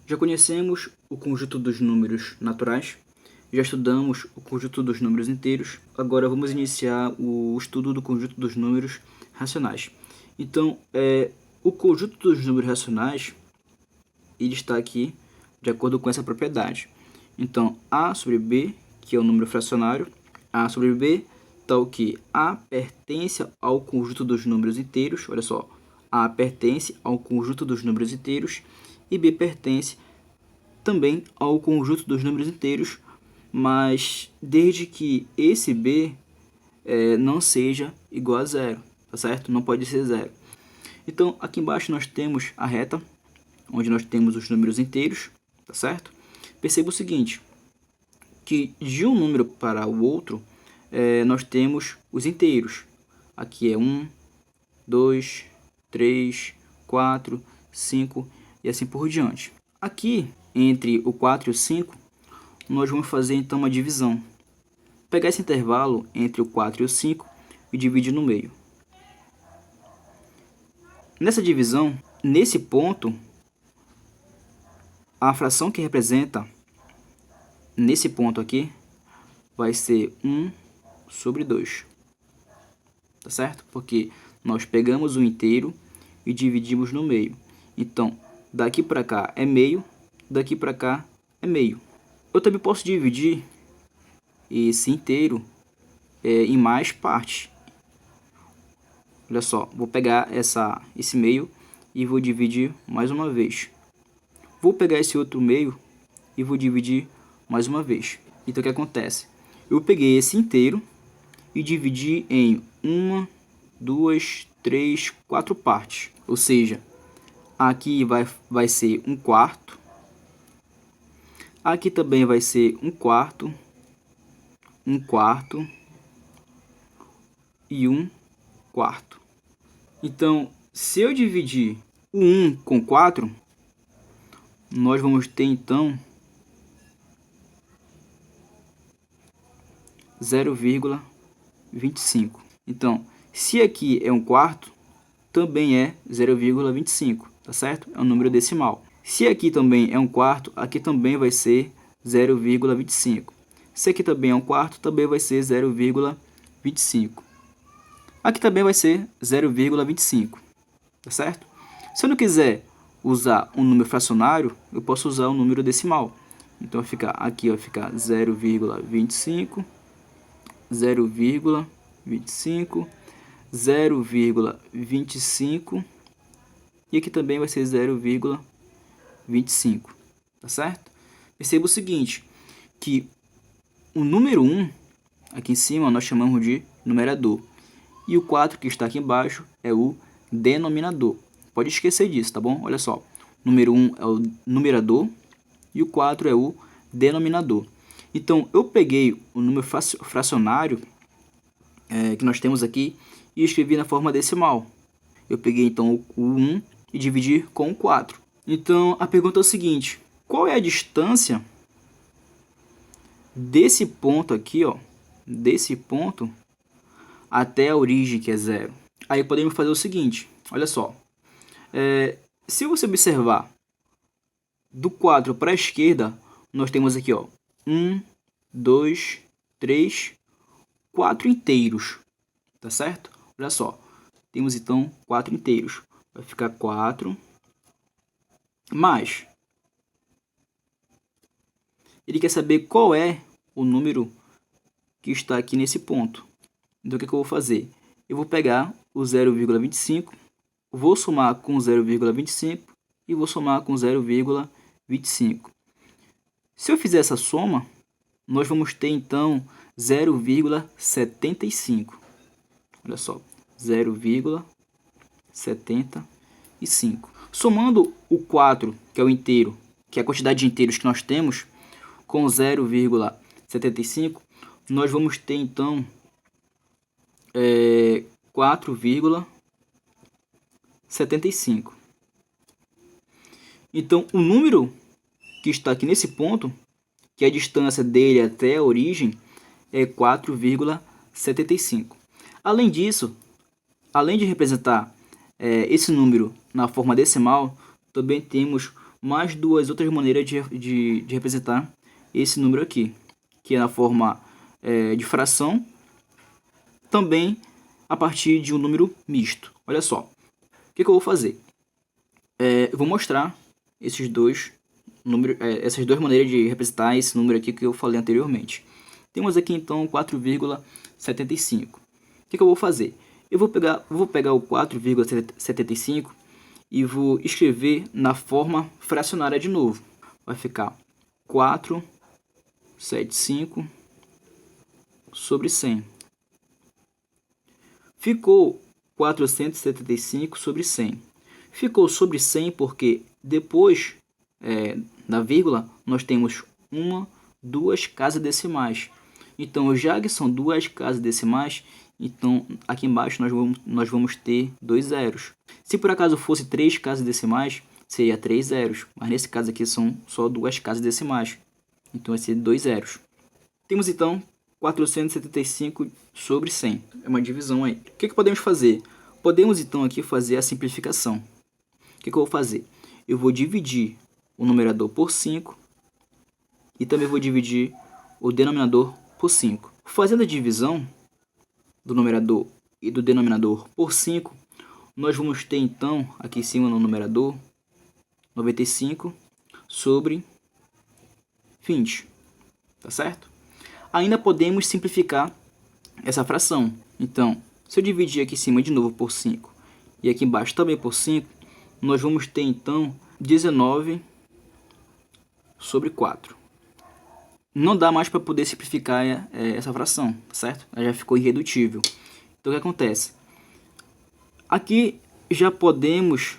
Já conhecemos o conjunto dos números naturais, já estudamos o conjunto dos números inteiros, agora vamos iniciar o estudo do conjunto dos números racionais. Então, o conjunto dos números racionais, ele está aqui de acordo com essa propriedade. Então, A sobre B, que é o número fracionário, A sobre B, tal que A pertence ao conjunto dos números inteiros, olha só, A pertence ao conjunto dos números inteiros e B pertence também ao conjunto dos números inteiros, mas desde que esse B não seja igual a zero, tá certo? Não pode ser zero. Então, aqui embaixo nós temos a reta, onde nós temos os números inteiros, tá certo? Perceba o seguinte, que de um número para o outro, nós temos os inteiros. Aqui é 1, 2, 3, 4, 5 e assim por diante. Aqui, entre o 4 e o 5, nós vamos fazer então uma divisão. Pegar esse intervalo entre o 4 e o 5 e dividir no meio. Nessa divisão, nesse ponto, a fração que representa nesse ponto aqui vai ser 1 sobre 2. Tá certo? Porque nós pegamos o inteiro e dividimos no meio. Então, daqui para cá é meio, daqui para cá é meio. Eu também posso dividir esse inteiro em mais partes. Olha só, vou pegar esse meio e vou dividir mais uma vez. Vou pegar esse outro meio e vou dividir mais uma vez. Então o que acontece? Eu peguei esse inteiro e dividi em 1, 2, 3, 4 partes. Ou seja, aqui vai ser 1/4. Aqui também vai ser 1/4, 1/4 e 1/4. Então, se eu dividir o 1 com 4, nós vamos ter então 0,25. Então, se aqui é 1/4, também é 0,25, tá certo? É um número decimal. Se aqui também é 1/4, aqui também vai ser 0,25. Se aqui também é 1/4, também vai ser 0,25. Aqui também vai ser 0,25, tá certo? Se eu não quiser usar um número fracionário, eu posso usar um número decimal. Então aqui vai ficar 0,25, 0,25, 0,25 e aqui também vai ser 0,25, tá certo? Perceba o seguinte, que o número 1, aqui em cima, nós chamamos de numerador. E o 4 que está aqui embaixo é o denominador. Pode esquecer disso, tá bom? Olha só, o número 1 é o numerador e o 4 é o denominador. Então, eu peguei o número fracionário que nós temos aqui e escrevi na forma decimal. Eu peguei então o 1 e dividi com o 4. Então, a pergunta é o seguinte, qual é a distância desse ponto aqui, ó, desse ponto até a origem, que é 0? Aí podemos fazer o seguinte, olha só, se você observar do 4 para a esquerda, nós temos aqui, ó, 1, 2, 3, 4 inteiros, tá certo? Olha só, temos então 4 inteiros, vai ficar 4, mais, ele quer saber qual é o número que está aqui nesse ponto. Então o que eu vou fazer? Eu vou pegar o 0,25, vou somar com 0,25 e vou somar com 0,25. Se eu fizer essa soma, nós vamos ter então 0,75. Olha só, 0,75. Somando o 4, que é o inteiro, que é a quantidade de inteiros que nós temos, com 0,75, nós vamos ter então 4,75. Então, o número que está aqui nesse ponto, que é a distância dele até a origem, é 4,75. Além disso, além de representar esse número na forma decimal, também temos mais duas outras maneiras de representar esse número aqui, que é na forma de fração, também a partir de um número misto. Olha só, o que eu vou fazer? Eu vou mostrar esses dois números, essas duas maneiras de representar esse número aqui que eu falei anteriormente. Temos aqui então 4,75. O que eu vou fazer? Eu vou pegar o 4,75 e vou escrever na forma fracionária de novo. Vai ficar 475 sobre 100. Ficou 475 sobre 100. Ficou sobre 100 porque depois da vírgula nós temos duas casas decimais. Então, já que são duas casas decimais, então aqui embaixo nós vamos ter 2 zeros. Se por acaso fosse 3 casas decimais, seria 3 zeros. Mas nesse caso aqui são só duas casas decimais. Então vai ser 2 zeros. Temos então 475 sobre 100. É uma divisão aí. O que podemos fazer? Podemos então aqui fazer a simplificação. O que eu vou fazer? Eu vou dividir o numerador por 5 e também vou dividir o denominador por 5. Fazendo a divisão do numerador e do denominador por 5, nós vamos ter então aqui em cima no numerador 95 sobre 20. Tá certo? Ainda podemos simplificar essa fração. Então, se eu dividir aqui em cima de novo por 5 e aqui embaixo também por 5, nós vamos ter então 19 sobre 4. Não dá mais para poder simplificar essa fração, certo? Ela já ficou irredutível. Então o que acontece? Aqui já podemos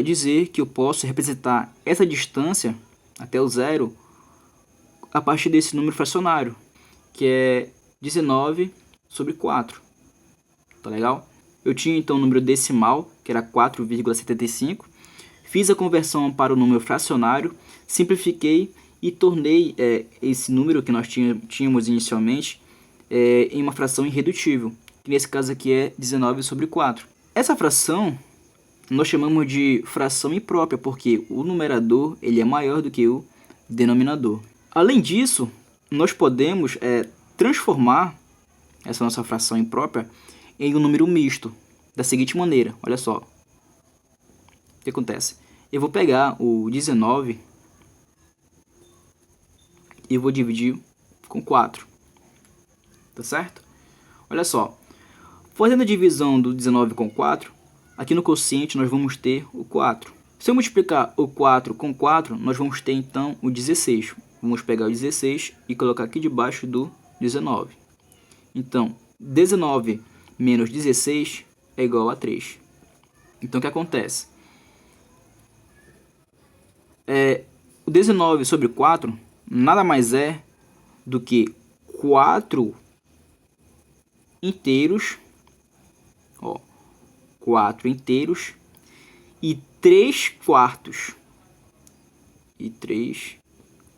dizer que eu posso representar essa distância até o zero a partir desse número fracionário, que é 19 sobre 4. Tá legal? Eu tinha então o número decimal, que era 4,75. Fiz a conversão para o número fracionário, simplifiquei e tornei esse número que nós tínhamos inicialmente em uma fração irredutível, que nesse caso aqui é 19 sobre 4. Essa fração nós chamamos de fração imprópria, porque o numerador ele é maior do que o denominador. Além disso, nós podemos transformar essa nossa fração imprópria em um número misto, da seguinte maneira, olha só. O que acontece? Eu vou pegar o 19 e vou dividir com 4. Tá certo? Olha só. Fazendo a divisão do 19 com 4, aqui no quociente nós vamos ter o 4. Se eu multiplicar o 4 com 4, nós vamos ter então o 16. Vamos pegar o 16 e colocar aqui debaixo do 19. Então, 19 menos 16 é igual a 3. Então, o que acontece? O 19 sobre 4 nada mais é do que 4 inteiros, 4 inteiros e 3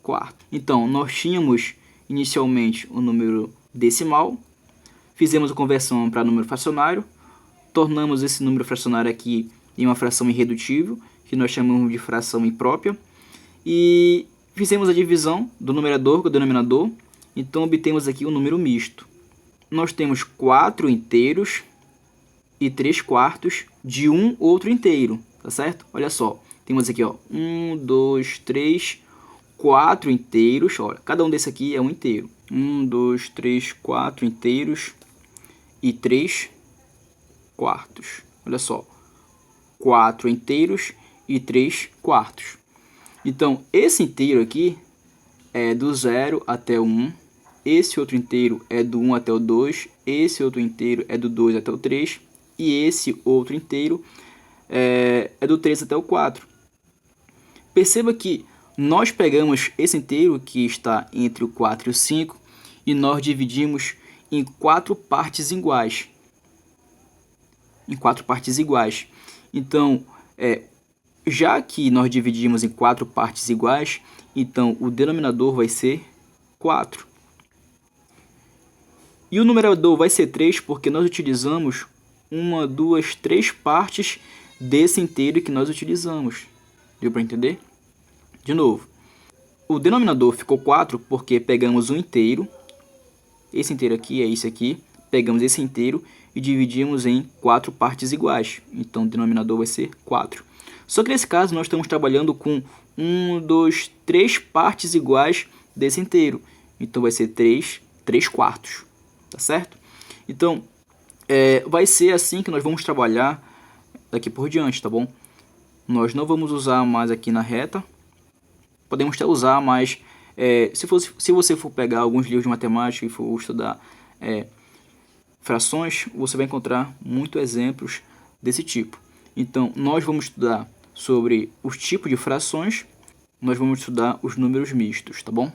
quartos. Então, nós tínhamos inicialmente o número decimal, fizemos a conversão para número fracionário, tornamos esse número fracionário aqui em uma fração irredutível, que nós chamamos de fração imprópria, e fizemos a divisão do numerador com o denominador, então obtemos aqui um número misto. Nós temos 4 inteiros e 3 quartos de um outro inteiro, tá certo? Olha só, temos aqui 1, 2, 3, 4 inteiros, olha, cada um desse aqui é um inteiro. 1, 2, 3, 4 inteiros e 3 quartos. Olha só, 4 inteiros e 3 quartos. Então, esse inteiro aqui é do 0 até o 1. Esse outro inteiro é do 1 até o 2. Esse outro inteiro é do 2 até o 3. E esse outro inteiro é do 3 até o 4. Perceba que nós pegamos esse inteiro que está entre o 4 e o 5 e nós dividimos em 4 partes iguais. Então, já que nós dividimos em 4 partes iguais, então o denominador vai ser 4. E o numerador vai ser 3 porque nós utilizamos 1, 2, 3 partes desse inteiro que nós utilizamos. Deu para entender? De novo, o denominador ficou 4 porque pegamos um inteiro, esse inteiro aqui é esse aqui, pegamos esse inteiro e dividimos em 4 partes iguais. Então o denominador vai ser 4. Só que nesse caso nós estamos trabalhando com 1, 2, 3 partes iguais desse inteiro. Então vai ser 3 quartos, tá certo? Então vai ser assim que nós vamos trabalhar daqui por diante, tá bom? Nós não vamos usar mais aqui na reta. Podemos até usar, mas se você for pegar alguns livros de matemática e for estudar frações, você vai encontrar muitos exemplos desse tipo. Então, nós vamos estudar sobre os tipos de frações, nós vamos estudar os números mistos, tá bom?